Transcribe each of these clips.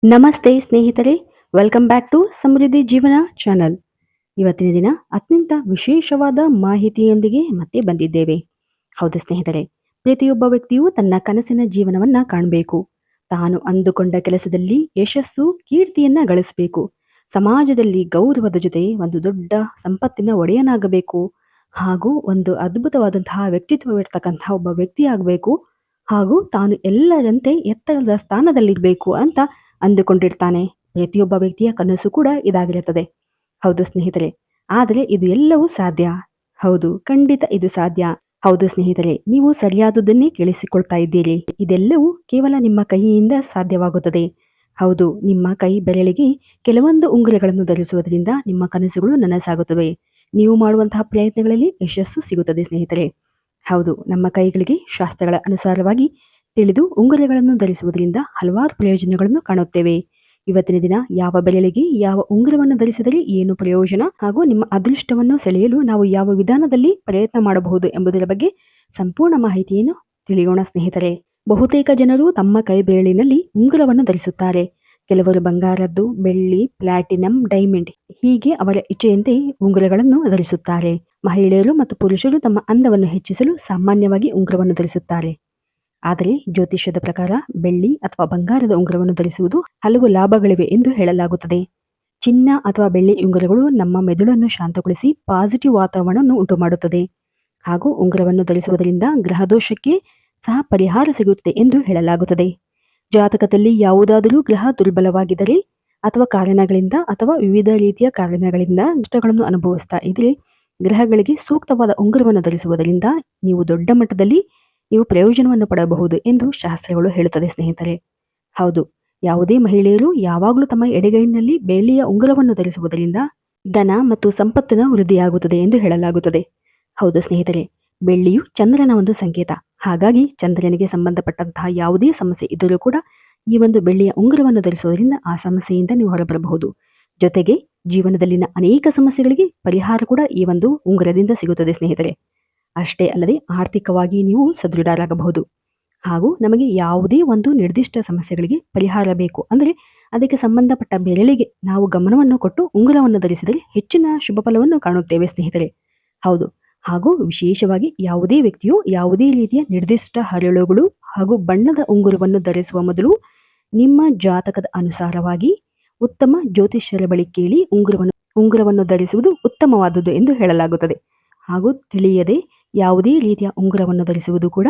ನಮಸ್ತೆ ಸ್ನೇಹಿತರೆ, welcome back to ಸಮೃದ್ಧಿ ಜೀವನ ಚಾನಲ್. ಇವತ್ತಿನ ದಿನ ಅತ್ಯಂತ ವಿಶೇಷವಾದ ಮಾಹಿತಿಯೊಂದಿಗೆ ಮತ್ತೆ ಬಂದಿದ್ದೇವೆ. ಹೌದು ಸ್ನೇಹಿತರೆ, ಪ್ರತಿಯೊಬ್ಬ ವ್ಯಕ್ತಿಯೂ ತನ್ನ ಕನಸಿನ ಜೀವನವನ್ನ ಕಾಣಬೇಕು. ತಾನು ಅಂದುಕೊಂಡ ಕೆಲಸದಲ್ಲಿ ಯಶಸ್ಸು, ಕೀರ್ತಿಯನ್ನ ಗಳಿಸಬೇಕು. ಸಮಾಜದಲ್ಲಿ ಗೌರವದ ಜೊತೆ ಒಂದು ದೊಡ್ಡ ಸಂಪತ್ತಿನ ಒಡೆಯನಾಗಬೇಕು. ಹಾಗೂ ಒಂದು ಅದ್ಭುತವಾದಂತಹ ವ್ಯಕ್ತಿತ್ವವಿರ್ತಕ್ಕಂತಹ ಒಬ್ಬ ವ್ಯಕ್ತಿ ಆಗಬೇಕು. ಹಾಗೂ ತಾನು ಎಲ್ಲರಂತೆ ಎತ್ತರದ ಸ್ಥಾನದಲ್ಲಿರಬೇಕು ಅಂತ ಅಂದುಕೊಂಡಿರ್ತಾನೆ. ಪ್ರತಿಯೊಬ್ಬ ವ್ಯಕ್ತಿಯ ಕನಸು ಕೂಡ ಇದಾಗಿರುತ್ತದೆ. ಹೌದು ಸ್ನೇಹಿತರೆ, ಆದರೆ ಇದು ಎಲ್ಲವೂ ಸಾಧ್ಯ. ಹೌದು, ಖಂಡಿತ ಇದು ಸಾಧ್ಯ. ಹೌದು ಸ್ನೇಹಿತರೆ, ನೀವು ಸರಿಯಾದುದನ್ನೇ ಕೇಳಿಸಿಕೊಳ್ತಾ ಇದ್ದೀರಿ. ಇದೆಲ್ಲವೂ ಕೇವಲ ನಿಮ್ಮ ಕೈಯಿಂದ ಸಾಧ್ಯವಾಗುತ್ತದೆ. ಹೌದು, ನಿಮ್ಮ ಕೈ ಬೆರಳಿಗೆ ಕೆಲವೊಂದು ಉಂಗುರಗಳನ್ನು ಧರಿಸುವುದರಿಂದ ನಿಮ್ಮ ಕನಸುಗಳು ನನಸಾಗುತ್ತವೆ. ನೀವು ಮಾಡುವಂತಹ ಪ್ರಯತ್ನಗಳಲ್ಲಿ ಯಶಸ್ಸು ಸಿಗುತ್ತದೆ ಸ್ನೇಹಿತರೆ. ಹೌದು, ನಮ್ಮ ಕೈಗಳಿಗೆ ಶಾಸ್ತ್ರಗಳ ಅನುಸಾರವಾಗಿ ತಿಳಿದು ಉಂಗುರಗಳನ್ನು ಧರಿಸುವುದರಿಂದ ಹಲವಾರು ಪ್ರಯೋಜನಗಳನ್ನು ಕಾಣುತ್ತೇವೆ. ಇವತ್ತಿನ ದಿನ ಯಾವ ಬೆರಳಿಗೆ ಯಾವ ಉಂಗುರವನ್ನು ಧರಿಸಿದರೆ ಏನು ಪ್ರಯೋಜನ ಹಾಗೂ ನಿಮ್ಮ ಅದೃಷ್ಟವನ್ನು ಸೆಳೆಯಲು ನಾವು ಯಾವ ವಿಧಾನದಲ್ಲಿ ಪ್ರಯತ್ನ ಮಾಡಬಹುದು ಎಂಬುದರ ಬಗ್ಗೆ ಸಂಪೂರ್ಣ ಮಾಹಿತಿಯನ್ನು ತಿಳಿಯೋಣ ಸ್ನೇಹಿತರೆ. ಬಹುತೇಕ ಜನರು ತಮ್ಮ ಕೈ ಬೆರಳಿನಲ್ಲಿ ಉಂಗುರವನ್ನು ಧರಿಸುತ್ತಾರೆ. ಕೆಲವರು ಬಂಗಾರದ್ದು, ಬೆಳ್ಳಿ, ಪ್ಲಾಟಿನಂ, ಡೈಮಂಡ್ ಹೀಗೆ ಅವರ ಇಚ್ಛೆಯಂತೆ ಉಂಗುರಗಳನ್ನು ಧರಿಸುತ್ತಾರೆ. ಮಹಿಳೆಯರು ಮತ್ತು ಪುರುಷರು ತಮ್ಮ ಅಂದವನ್ನು ಹೆಚ್ಚಿಸಲು ಸಾಮಾನ್ಯವಾಗಿ ಉಂಗುರವನ್ನು ಧರಿಸುತ್ತಾರೆ. ಆದರೆ ಜ್ಯೋತಿಷ್ಯದ ಪ್ರಕಾರ ಬೆಳ್ಳಿ ಅಥವಾ ಬಂಗಾರದ ಉಂಗುರವನ್ನು ಧರಿಸುವುದು ಹಲವು ಲಾಭಗಳಿವೆ ಎಂದು ಹೇಳಲಾಗುತ್ತದೆ. ಚಿನ್ನ ಅಥವಾ ಬೆಳ್ಳಿ ಉಂಗುರಗಳು ನಮ್ಮ ಮೆದುಳನ್ನು ಶಾಂತಗೊಳಿಸಿ ಪಾಸಿಟಿವ್ ವಾತಾವರಣವನ್ನು ಉಂಟು ಮಾಡುತ್ತದೆ. ಹಾಗೂ ಉಂಗುರವನ್ನು ಧರಿಸುವುದರಿಂದ ಗ್ರಹದೋಷಕ್ಕೆ ಸಹ ಪರಿಹಾರ ಸಿಗುತ್ತದೆ ಎಂದು ಹೇಳಲಾಗುತ್ತದೆ. ಜಾತಕದಲ್ಲಿ ಯಾವುದಾದರೂ ಗ್ರಹ ದುರ್ಬಲವಾಗಿದ್ದರೆ ಅಥವಾ ಕಾರಣಗಳಿಂದ ಅಥವಾ ವಿವಿಧ ರೀತಿಯ ಕಾರಣಗಳಿಂದ ನಷ್ಟಗಳನ್ನು ಅನುಭವಿಸ್ತಾ ಇದ್ರೆ ಗ್ರಹಗಳಿಗೆ ಸೂಕ್ತವಾದ ಉಂಗುರವನ್ನು ಧರಿಸುವುದರಿಂದ ನೀವು ದೊಡ್ಡ ಮಟ್ಟದಲ್ಲಿ ನೀವು ಪ್ರಯೋಜನವನ್ನು ಪಡೆಯಬಹುದು ಎಂದು ಶಾಸ್ತ್ರಗಳು ಹೇಳುತ್ತದೆ ಸ್ನೇಹಿತರೆ. ಹೌದು, ಯಾವುದೇ ಮಹಿಳೆಯರು ಯಾವಾಗಲೂ ತಮ್ಮ ಎಡಗೈನಲ್ಲಿ ಬೆಳ್ಳಿಯ ಉಂಗುರವನ್ನು ಧರಿಸುವುದರಿಂದ ಧನ ಮತ್ತು ಸಂಪತ್ತಿನ ವೃದ್ಧಿಯಾಗುತ್ತದೆ ಎಂದು ಹೇಳಲಾಗುತ್ತದೆ. ಹೌದು ಸ್ನೇಹಿತರೆ, ಬೆಳ್ಳಿಯು ಚಂದ್ರನ ಒಂದು ಸಂಕೇತ. ಹಾಗಾಗಿ ಚಂದ್ರನಿಗೆ ಸಂಬಂಧಪಟ್ಟಂತಹ ಯಾವುದೇ ಸಮಸ್ಯೆ ಇದ್ದರೂ ಕೂಡ ಈ ಒಂದು ಬೆಳ್ಳಿಯ ಉಂಗುರವನ್ನು ಧರಿಸುವುದರಿಂದ ಆ ಸಮಸ್ಯೆಯಿಂದ ನೀವು ಹೊರಬರಬಹುದು. ಜೊತೆಗೆ ಜೀವನದಲ್ಲಿನ ಅನೇಕ ಸಮಸ್ಯೆಗಳಿಗೆ ಪರಿಹಾರ ಕೂಡ ಈ ಒಂದು ಉಂಗುರದಿಂದ ಸಿಗುತ್ತದೆ ಸ್ನೇಹಿತರೆ. ಅಷ್ಟೇ ಅಲ್ಲದೆ ಆರ್ಥಿಕವಾಗಿ ನೀವು ಸದೃಢರಾಗಬಹುದು. ಹಾಗೂ ನಮಗೆ ಯಾವುದೇ ಒಂದು ನಿರ್ದಿಷ್ಟ ಸಮಸ್ಯೆಗಳಿಗೆ ಪರಿಹಾರ ಬೇಕು ಅಂದರೆ ಅದಕ್ಕೆ ಸಂಬಂಧಪಟ್ಟ ಬೆರಳಿಗೆ ನಾವು ಗಮನವನ್ನು ಕೊಟ್ಟು ಉಂಗುರವನ್ನು ಧರಿಸಿದರೆ ಹೆಚ್ಚಿನ ಶುಭ ಫಲವನ್ನು ಕಾಣುತ್ತೇವೆ ಸ್ನೇಹಿತರೆ. ಹೌದು, ಹಾಗೂ ವಿಶೇಷವಾಗಿ ಯಾವುದೇ ವ್ಯಕ್ತಿಯು ಯಾವುದೇ ರೀತಿಯ ನಿರ್ದಿಷ್ಟ ಹರಳುಗಳು ಹಾಗೂ ಬಣ್ಣದ ಉಂಗುರವನ್ನು ಧರಿಸುವ ಮೊದಲು ನಿಮ್ಮ ಜಾತಕದ ಅನುಸಾರವಾಗಿ ಉತ್ತಮ ಜ್ಯೋತಿಷ್ಯರ ಬಳಿ ಕೇಳಿ ಉಂಗುರವನ್ನು ಧರಿಸುವುದು ಉತ್ತಮವಾದುದು ಎಂದು ಹೇಳಲಾಗುತ್ತದೆ. ಹಾಗೂ ತಿಳಿಯದೆ ಯಾವುದೇ ರೀತಿಯ ಉಂಗುರವನ್ನು ಧರಿಸುವುದು ಕೂಡ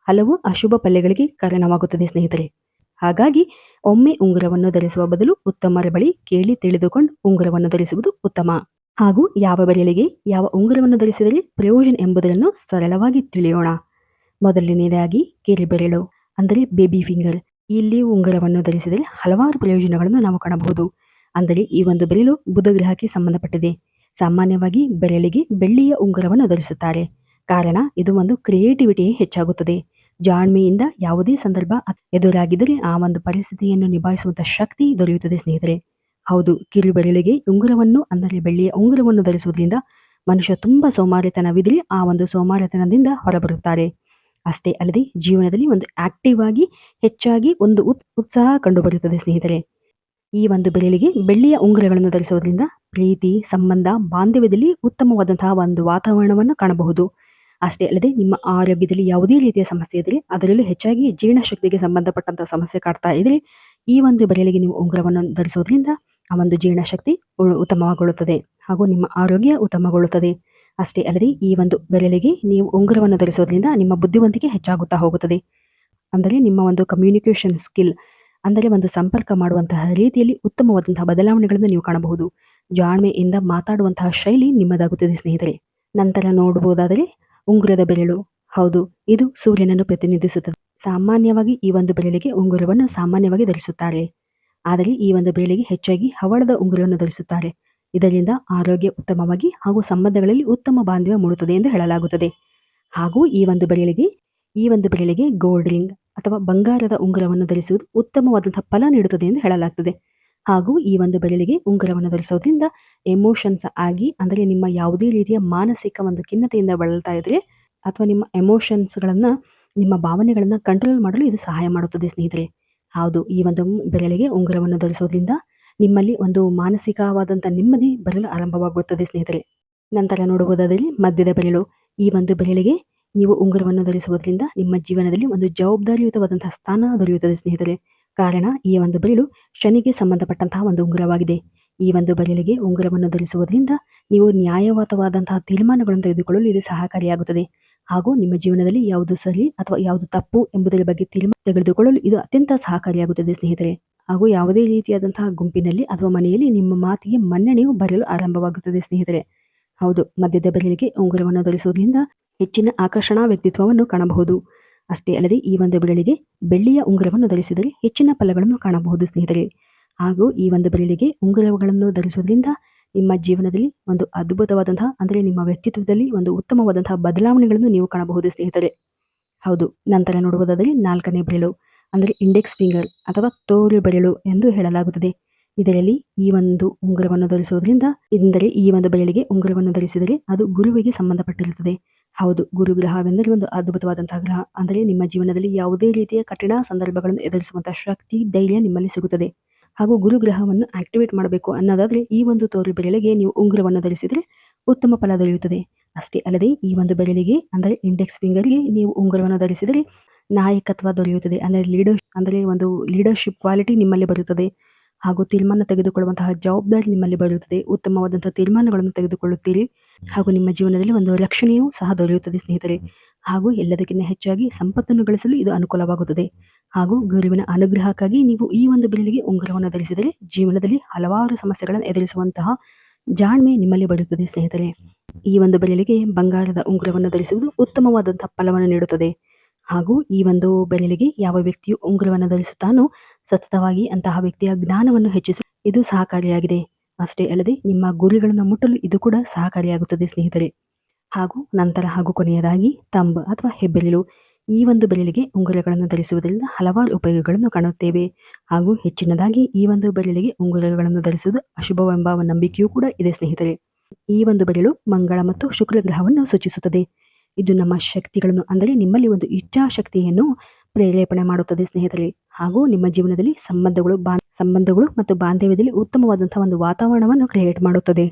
ಹಲವು ಅಶುಭ ಫಲಗಳಿಗೆ ಕಾರಣವಾಗುತ್ತದೆ ಸ್ನೇಹಿತರೆ. ಹಾಗಾಗಿ ಒಮ್ಮೆ ಉಂಗುರವನ್ನು ಧರಿಸುವ ಬದಲು ಉತ್ತಮರ ಬಳಿ ಕೇಳಿ ತಿಳಿದುಕೊಂಡು ಉಂಗುರವನ್ನು ಧರಿಸುವುದು ಉತ್ತಮ. ಹಾಗೂ ಯಾವ ಬೆರಳಿಗೆ ಯಾವ ಉಂಗುರವನ್ನು ಧರಿಸಿದರೆ ಪ್ರಯೋಜನ ಎಂಬುದನ್ನು ಸರಳವಾಗಿ ತಿಳಿಯೋಣ. ಮೊದಲನೆಯದಾಗಿ ಕಿರಿಬೆರಳು ಅಂದರೆ ಬೇಬಿ ಫಿಂಗರ್. ಇಲ್ಲಿ ಉಂಗುರವನ್ನು ಧರಿಸಿದರೆ ಹಲವಾರು ಪ್ರಯೋಜನಗಳನ್ನು ನಾವು ಕಾಣಬಹುದು. ಅಂದರೆ ಈ ಒಂದು ಬೆರಳು ಬುಧ ಗ್ರಹಕ್ಕೆ ಸಂಬಂಧಪಟ್ಟಿದೆ. ಸಾಮಾನ್ಯವಾಗಿ ಬೆರಳಿಗೆ ಬೆಳ್ಳಿಯ ಉಂಗುರವನ್ನು ಧರಿಸುತ್ತಾರೆ. ಕಾರಣ ಇದು ಒಂದು ಕ್ರಿಯೇಟಿವಿಟಿ ಹೆಚ್ಚಾಗುತ್ತದೆ. ಜಾಣ್ಮೆಯಿಂದ ಯಾವುದೇ ಸಂದರ್ಭ ಎದುರಾಗಿದ್ದರೆ ಆ ಒಂದು ಪರಿಸ್ಥಿತಿಯನ್ನು ನಿಭಾಯಿಸುವಂತಹ ಶಕ್ತಿ ದೊರೆಯುತ್ತದೆ ಸ್ನೇಹಿತರೆ. ಹೌದು, ಕಿರುಬೆರಳಿಗೆ ಉಂಗುರವನ್ನು ಅಂದರೆ ಬೆಳ್ಳಿಯ ಉಂಗುರವನ್ನು ಧರಿಸುವುದರಿಂದ ಮನುಷ್ಯ ತುಂಬಾ ಸೋಮಾರಿತನವಿದ್ರೆ ಆ ಒಂದು ಸೋಮಾರಿತನದಿಂದ ಹೊರಬರುತ್ತಾರೆ. ಅಷ್ಟೇ ಅಲ್ಲದೆ ಜೀವನದಲ್ಲಿ ಒಂದು ಆಕ್ಟಿವ್ ಆಗಿ ಹೆಚ್ಚಾಗಿ ಒಂದು ಉತ್ಸಾಹ ಕಂಡುಬರುತ್ತದೆ ಸ್ನೇಹಿತರೆ. ಈ ಒಂದು ಬೆರಳಿಗೆ ಬೆಳ್ಳಿಯ ಉಂಗುರಗಳನ್ನು ಧರಿಸುವುದರಿಂದ ಪ್ರೀತಿ, ಸಂಬಂಧ, ಬಾಂಧವ್ಯದಲ್ಲಿ ಉತ್ತಮವಾದಂತಹ ಒಂದು ವಾತಾವರಣವನ್ನು ಕಾಣಬಹುದು. ಅಷ್ಟೇ ಅಲ್ಲದೆ ನಿಮ್ಮ ಆರೋಗ್ಯದಲ್ಲಿ ಯಾವುದೇ ರೀತಿಯ ಸಮಸ್ಯೆ ಇದ್ದರೆ ಅದರಲ್ಲೂ ಹೆಚ್ಚಾಗಿ ಜೀರ್ಣಶಕ್ತಿಗೆ ಸಂಬಂಧಪಟ್ಟಂತಹ ಸಮಸ್ಯೆ ಕಾಡ್ತಾ ಇದ್ರೆ ಈ ಒಂದು ಬೆರಳಿಗೆ ನೀವು ಉಂಗುರವನ್ನು ಧರಿಸೋದ್ರಿಂದ ಆ ಒಂದು ಜೀರ್ಣಶಕ್ತಿ ಉತ್ತಮಗೊಳ್ಳುತ್ತದೆ ಹಾಗೂ ನಿಮ್ಮ ಆರೋಗ್ಯ ಉತ್ತಮಗೊಳ್ಳುತ್ತದೆ. ಅಷ್ಟೇ ಅಲ್ಲದೆ ಈ ಒಂದು ಬೆರಳಿಗೆ ನೀವು ಉಂಗುರವನ್ನು ಧರಿಸೋದ್ರಿಂದ ನಿಮ್ಮ ಬುದ್ಧಿವಂತಿಕೆ ಹೆಚ್ಚಾಗುತ್ತಾ ಹೋಗುತ್ತದೆ. ಅಂದರೆ ನಿಮ್ಮ ಒಂದು ಕಮ್ಯುನಿಕೇಷನ್ ಸ್ಕಿಲ್ ಅಂದರೆ ಒಂದು ಸಂಪರ್ಕ ಮಾಡುವಂತಹ ರೀತಿಯಲ್ಲಿ ಉತ್ತಮವಾದಂತಹ ಬದಲಾವಣೆಗಳನ್ನು ನೀವು ಕಾಣಬಹುದು. ಜಾಣ್ಮೆಯಿಂದ ಮಾತಾಡುವಂತಹ ಶೈಲಿ ನಿಮ್ಮದಾಗುತ್ತದೆ ಸ್ನೇಹಿತರೆ. ನಂತರ ನೋಡಬಹುದಾದರೆ ಉಂಗುರದ ಬೆರಳು. ಹೌದು, ಇದು ಸೂರ್ಯನನ್ನು ಪ್ರತಿನಿಧಿಸುತ್ತದೆ. ಸಾಮಾನ್ಯವಾಗಿ ಈ ಒಂದು ಬೆರಳಿಗೆ ಉಂಗುರವನ್ನು ಸಾಮಾನ್ಯವಾಗಿ ಧರಿಸುತ್ತಾರೆ. ಆದರೆ ಈ ಒಂದು ಬೆರಳಿಗೆ ಹೆಚ್ಚಾಗಿ ಹವಳದ ಉಂಗುರವನ್ನು ಧರಿಸುತ್ತಾರೆ. ಇದರಿಂದ ಆರೋಗ್ಯ ಉತ್ತಮವಾಗಿ ಹಾಗೂ ಸಂಬಂಧಗಳಲ್ಲಿ ಉತ್ತಮ ಬಾಂಧವ್ಯ ಮೂಡುತ್ತದೆ ಎಂದು ಹೇಳಲಾಗುತ್ತದೆ. ಹಾಗೂ ಈ ಒಂದು ಬೆರಳಿಗೆ ಗೋಲ್ಡ್ ರಿಂಗ್ ಅಥವಾ ಬಂಗಾರದ ಉಂಗುರವನ್ನು ಧರಿಸುವುದು ಉತ್ತಮವಾದಂತಹ ಫಲ ನೀಡುತ್ತದೆ ಎಂದು ಹೇಳಲಾಗುತ್ತದೆ. ಹಾಗೂ ಈ ಒಂದು ಬೆರಳಿಗೆ ಉಂಗುರವನ್ನು ಧರಿಸೋದ್ರಿಂದ ಎಮೋಷನ್ಸ್ ಆಗಿ ಅಂದರೆ ನಿಮ್ಮ ಯಾವುದೇ ರೀತಿಯ ಮಾನಸಿಕ ಒಂದು ಖಿನ್ನತೆಯಿಂದ ಬಳಲ್ತಾ ಇದ್ರೆ ಅಥವಾ ನಿಮ್ಮ ಎಮೋಷನ್ಸ್ಗಳನ್ನು ನಿಮ್ಮ ಭಾವನೆಗಳನ್ನು ಕಂಟ್ರೋಲ್ ಮಾಡಲು ಇದು ಸಹಾಯ ಮಾಡುತ್ತದೆ ಸ್ನೇಹಿತರೆ. ಹೌದು, ಈ ಒಂದು ಬೆರಳಿಗೆ ಉಂಗುರವನ್ನು ಧರಿಸೋದ್ರಿಂದ ನಿಮ್ಮಲ್ಲಿ ಒಂದು ಮಾನಸಿಕವಾದಂಥ ನೆಮ್ಮದಿ ಬರಲು ಆರಂಭವಾಗುತ್ತದೆ ಸ್ನೇಹಿತರೆ. ನಂತರ ನೋಡುವುದಾದಲ್ಲಿ ಮಧ್ಯದ ಬೆರಳು. ಈ ಒಂದು ಬೆರಳಿಗೆ ನೀವು ಉಂಗುರವನ್ನು ಧರಿಸುವುದರಿಂದ ನಿಮ್ಮ ಜೀವನದಲ್ಲಿ ಒಂದು ಜವಾಬ್ದಾರಿಯುತವಾದಂತಹ ಸ್ಥಾನ ದೊರೆಯುತ್ತದೆ ಸ್ನೇಹಿತರೆ. ಕಾರಣ ಈ ಒಂದು ಬೆರಳು ಶನಿಗೆ ಸಂಬಂಧಪಟ್ಟಂತಹ ಒಂದು ಉಂಗುರವಾಗಿದೆ. ಈ ಒಂದು ಬೆರಳಿಗೆ ಉಂಗುರವನ್ನು ಧರಿಸುವುದರಿಂದ ನೀವು ನ್ಯಾಯಯುತವಾದಂತಹ ತೀರ್ಮಾನಗಳನ್ನು ತೆಗೆದುಕೊಳ್ಳಲು ಇದು ಸಹಕಾರಿಯಾಗುತ್ತದೆ. ಹಾಗೂ ನಿಮ್ಮ ಜೀವನದಲ್ಲಿ ಯಾವುದು ಸರಿ ಅಥವಾ ಯಾವುದು ತಪ್ಪು ಎಂಬುದರ ಬಗ್ಗೆ ತೀರ್ಮಾನ ತೆಗೆದುಕೊಳ್ಳಲು ಇದು ಅತ್ಯಂತ ಸಹಕಾರಿಯಾಗುತ್ತದೆ ಸ್ನೇಹಿತರೆ. ಹಾಗೂ ಯಾವುದೇ ರೀತಿಯಾದಂತಹ ಗುಂಪಿನಲ್ಲಿ ಅಥವಾ ಮನೆಯಲ್ಲಿ ನಿಮ್ಮ ಮಾತಿಗೆ ಮನ್ನಣೆಯು ಬರಲು ಆರಂಭವಾಗುತ್ತದೆ ಸ್ನೇಹಿತರೆ. ಹೌದು, ಮಧ್ಯದ ಬೆರಳಿಗೆ ಉಂಗುರವನ್ನು ಧರಿಸುವುದರಿಂದ ಹೆಚ್ಚಿನ ಆಕರ್ಷಣಾ ವ್ಯಕ್ತಿತ್ವವನ್ನು ಕಾಣಬಹುದು. ಅಷ್ಟೇ ಅಲ್ಲದೆ ಈ ಒಂದು ಬೆರಳಿಗೆ ಬೆಳ್ಳಿಯ ಉಂಗುರವನ್ನು ಧರಿಸಿದರೆ ಹೆಚ್ಚಿನ ಫಲಗಳನ್ನು ಕಾಣಬಹುದು ಸ್ನೇಹಿತರೆ. ಹಾಗೂ ಈ ಒಂದು ಬೆರಳಿಗೆ ಉಂಗುರಗಳನ್ನು ಧರಿಸುವುದರಿಂದ ನಿಮ್ಮ ಜೀವನದಲ್ಲಿ ಒಂದು ಅದ್ಭುತವಾದಂತಹ ಅಂದರೆ ನಿಮ್ಮ ವ್ಯಕ್ತಿತ್ವದಲ್ಲಿ ಒಂದು ಉತ್ತಮವಾದಂತಹ ಬದಲಾವಣೆಗಳನ್ನು ನೀವು ಕಾಣಬಹುದು ಸ್ನೇಹಿತರೆ. ಹೌದು, ನಂತರ ನೋಡುವುದಾದರೆ 4ನೇ ಬೆರಳು ಅಂದರೆ ಇಂಡೆಕ್ಸ್ ಫಿಂಗರ್ ಅಥವಾ ತೋರು ಬೆರಳು ಎಂದು ಹೇಳಲಾಗುತ್ತದೆ. ಇದರಲ್ಲಿ ಈ ಒಂದು ಉಂಗುರವನ್ನು ಧರಿಸುವುದರಿಂದ ಎಂದರೆ ಈ ಒಂದು ಬೆರಳಿಗೆ ಉಂಗುರವನ್ನು ಧರಿಸಿದರೆ ಅದು ಗುರುವಿಗೆ ಸಂಬಂಧಪಟ್ಟಿರುತ್ತದೆ. ಹೌದು, ಗುರು ಗ್ರಹವೆಂದರೆ ಒಂದು ಅದ್ಭುತವಾದಂತಹ ಗ್ರಹ. ಅಂದರೆ ನಿಮ್ಮ ಜೀವನದಲ್ಲಿ ಯಾವುದೇ ರೀತಿಯ ಕಠಿಣ ಸಂದರ್ಭಗಳನ್ನು ಎದುರಿಸುವಂತಹ ಶಕ್ತಿ, ಧೈರ್ಯ ನಿಮ್ಮಲ್ಲಿ ಸಿಗುತ್ತದೆ. ಹಾಗೂ ಗುರು ಗ್ರಹವನ್ನು ಆಕ್ಟಿವೇಟ್ ಮಾಡಬೇಕು ಅನ್ನೋದಾದರೆ ಈ ಒಂದು ತೋರು ಬೆರಳಿಗೆ ನೀವು ಉಂಗುರವನ್ನು ಧರಿಸಿದರೆ ಉತ್ತಮ ಫಲ ದೊರೆಯುತ್ತದೆ. ಅಷ್ಟೇ ಅಲ್ಲದೆ ಈ ಒಂದು ಬೆರಳಿಗೆ ಅಂದರೆ ಇಂಡೆಕ್ಸ್ ಫಿಂಗರ್ಗೆ ನೀವು ಉಂಗುರವನ್ನು ಧರಿಸಿದರೆ ನಾಯಕತ್ವ ದೊರೆಯುತ್ತದೆ. ಅಂದರೆ ಒಂದು ಲೀಡರ್ಶಿಪ್ ಕ್ವಾಲಿಟಿ ನಿಮ್ಮಲ್ಲಿ ಬರುತ್ತದೆ. ಹಾಗೂ ತೀರ್ಮಾನ ತೆಗೆದುಕೊಳ್ಳುವಂತಹ ಜವಾಬ್ದಾರಿ ನಿಮ್ಮಲ್ಲಿ ಬರುತ್ತದೆ. ಉತ್ತಮವಾದಂತಹ ತೀರ್ಮಾನಗಳನ್ನು ತೆಗೆದುಕೊಳ್ಳುತ್ತೀರಿ. ಹಾಗೂ ನಿಮ್ಮ ಜೀವನದಲ್ಲಿ ಒಂದು ರಕ್ಷಣೆಯೂ ಸಹ ದೊರೆಯುತ್ತದೆ ಸ್ನೇಹಿತರೆ. ಹಾಗೂ ಎಲ್ಲದಕ್ಕಿಂತ ಹೆಚ್ಚಾಗಿ ಸಂಪತ್ತನ್ನು ಗಳಿಸಲು ಇದು ಅನುಕೂಲವಾಗುತ್ತದೆ. ಹಾಗೂ ಗುರುವಿನ ಅನುಗ್ರಹಕ್ಕಾಗಿ ನೀವು ಈ ಒಂದು ಬೆರಳಿಗೆ ಉಂಗುರವನ್ನು ಧರಿಸಿದರೆ ಜೀವನದಲ್ಲಿ ಹಲವಾರು ಸಮಸ್ಯೆಗಳನ್ನು ಎದುರಿಸುವಂತಹ ಜಾಣ್ಮೆ ನಿಮ್ಮಲ್ಲಿ ಬರುತ್ತದೆ ಸ್ನೇಹಿತರೆ. ಈ ಒಂದು ಬೆರಳಿಗೆ ಬಂಗಾರದ ಉಂಗುರವನ್ನು ಧರಿಸುವುದು ಉತ್ತಮವಾದಂತಹ ಫಲವನ್ನು ನೀಡುತ್ತದೆ. ಹಾಗೂ ಈ ಒಂದು ಬೆರಳಿಗೆ ಯಾವ ವ್ಯಕ್ತಿಯು ಉಂಗುರವನ್ನು ಧರಿಸುತ್ತಾನೋ ಸತತವಾಗಿ ಅಂತಹ ವ್ಯಕ್ತಿಯ ಜ್ಞಾನವನ್ನು ಹೆಚ್ಚಿಸಲು ಇದು ಸಹಕಾರಿಯಾಗಿದೆ. ಅಷ್ಟೇ ಅಲ್ಲದೆ ನಿಮ್ಮ ಗುರಿಗಳನ್ನು ಮುಟ್ಟಲು ಇದು ಕೂಡ ಸಹಕಾರಿಯಾಗುತ್ತದೆ ಸ್ನೇಹಿತರೆ. ಹಾಗೂ ನಂತರ ಹಾಗೂ ಕೊನೆಯದಾಗಿ ತಂಬ್ ಅಥವಾ ಹೆಬ್ಬೆರಳು. ಈ ಒಂದು ಬೆರಳಿಗೆ ಉಂಗುರಗಳನ್ನು ಧರಿಸುವುದರಿಂದ ಹಲವಾರು ಉಪಯೋಗಗಳನ್ನು ಕಾಣುತ್ತೇವೆ. ಹಾಗೂ ಹೆಚ್ಚಿನದಾಗಿ ಈ ಒಂದು ಬೆರಳಿಗೆ ಉಂಗುರಗಳನ್ನು ಧರಿಸುವುದು ಅಶುಭವೆಂಬ ನಂಬಿಕೆಯೂ ಕೂಡ ಇದೆ ಸ್ನೇಹಿತರೆ. ಈ ಒಂದು ಬೆರಳು ಮಂಗಳ ಮತ್ತು ಶುಕ್ರ ಗ್ರಹವನ್ನು ಸೂಚಿಸುತ್ತದೆ. ಇದು ನಮ್ಮ ಶಕ್ತಿಗಳನ್ನು ಅಂದರೆ ನಿಮ್ಮಲ್ಲಿ ಒಂದು ಇಚ್ಛಾಶಕ್ತಿಯನ್ನು ಪ್ರೇರೇಪಣೆ ಮಾಡುತ್ತದೆ ಸ್ನೇಹಿತರೆ. ಹಾಗೂ ನಿಮ್ಮ ಜೀವನದಲ್ಲಿ ಸಂಬಂಧಗಳು ಮತ್ತು ಬಾಂಧವ್ಯದಲ್ಲಿ ಉತ್ತಮವಾದಂತಹ ಒಂದು ವಾತಾವರಣವನ್ನು ಕ್ರಿಯೇಟ್ ಮಾಡುತ್ತದೆ.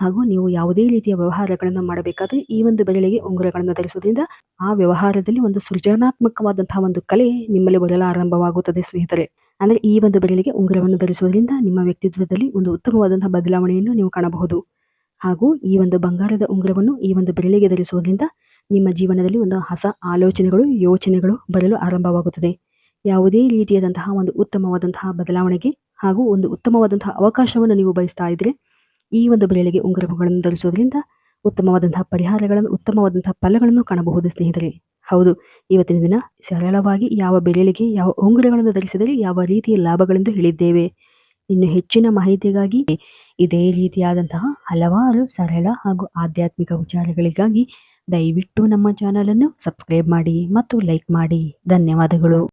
ಹಾಗೂ ನೀವು ಯಾವುದೇ ರೀತಿಯ ವ್ಯವಹಾರಗಳನ್ನು ಮಾಡಬೇಕಾದ್ರೆ ಈ ಒಂದು ಬೆರಳಿಗೆ ಉಂಗುರಗಳನ್ನು ಧರಿಸುವುದರಿಂದ ಆ ವ್ಯವಹಾರದಲ್ಲಿ ಒಂದು ಸೃಜನಾತ್ಮಕವಾದಂತಹ ಒಂದು ಕಲೆ ನಿಮ್ಮಲ್ಲಿ ಬರಲು ಆರಂಭವಾಗುತ್ತದೆ ಸ್ನೇಹಿತರೆ. ಅಂದರೆ ಈ ಒಂದು ಬೆರಳಿಗೆ ಉಂಗುರವನ್ನು ಧರಿಸುವುದರಿಂದ ನಿಮ್ಮ ವ್ಯಕ್ತಿತ್ವದಲ್ಲಿ ಒಂದು ಉತ್ತಮವಾದಂತಹ ಬದಲಾವಣೆಯನ್ನು ನೀವು ಕಾಣಬಹುದು. ಹಾಗೂ ಈ ಒಂದು ಬಂಗಾರದ ಉಂಗುರವನ್ನು ಈ ಒಂದು ಬೆರಳಿಗೆ ಧರಿಸುವುದರಿಂದ ನಿಮ್ಮ ಜೀವನದಲ್ಲಿ ಒಂದು ಹೊಸ ಆಲೋಚನೆಗಳು, ಯೋಚನೆಗಳು ಬರಲು ಆರಂಭವಾಗುತ್ತದೆ. ಯಾವುದೇ ರೀತಿಯಾದಂತಹ ಒಂದು ಉತ್ತಮವಾದಂತಹ ಬದಲಾವಣೆಗೆ ಹಾಗೂ ಒಂದು ಉತ್ತಮವಾದಂತಹ ಅವಕಾಶವನ್ನು ನೀವು ಬಯಸ್ತಾ ಇದ್ರೆ ಈ ಒಂದು ಬೆರಳಿಗೆ ಉಂಗುರಗಳನ್ನು ಧರಿಸುವುದರಿಂದ ಉತ್ತಮವಾದಂತಹ ಪರಿಹಾರಗಳನ್ನು, ಉತ್ತಮವಾದಂತಹ ಫಲಗಳನ್ನು ಕಾಣಬಹುದು ಸ್ನೇಹಿತರೆ. ಹೌದು, ಇವತ್ತಿನ ದಿನ ಸರಳವಾಗಿ ಯಾವ ಬೆರಳಿಗೆ ಯಾವ ಉಂಗುರಗಳನ್ನು ಧರಿಸಿದರೆ ಯಾವ ರೀತಿಯ ಲಾಭಗಳೆಂದು ಹೇಳಿದ್ದೇವೆ. ಇನ್ನು ಹೆಚ್ಚಿನ ಮಾಹಿತಿಗಾಗಿ ಇದೇ ರೀತಿಯಾದಂತಹ ಹಲವಾರು ಸರಳ ಹಾಗೂ ಆಧ್ಯಾತ್ಮಿಕ ವಿಚಾರಗಳಿಗಾಗಿ ದಯವಿಟ್ಟು ನಮ್ಮ ಚಾನಲ್ ಅನ್ನು ಸಬ್ಸ್ಕ್ರೈಬ್ ಮಾಡಿ ಮತ್ತು ಲೈಕ್ ಮಾಡಿ. ಧನ್ಯವಾದಗಳು.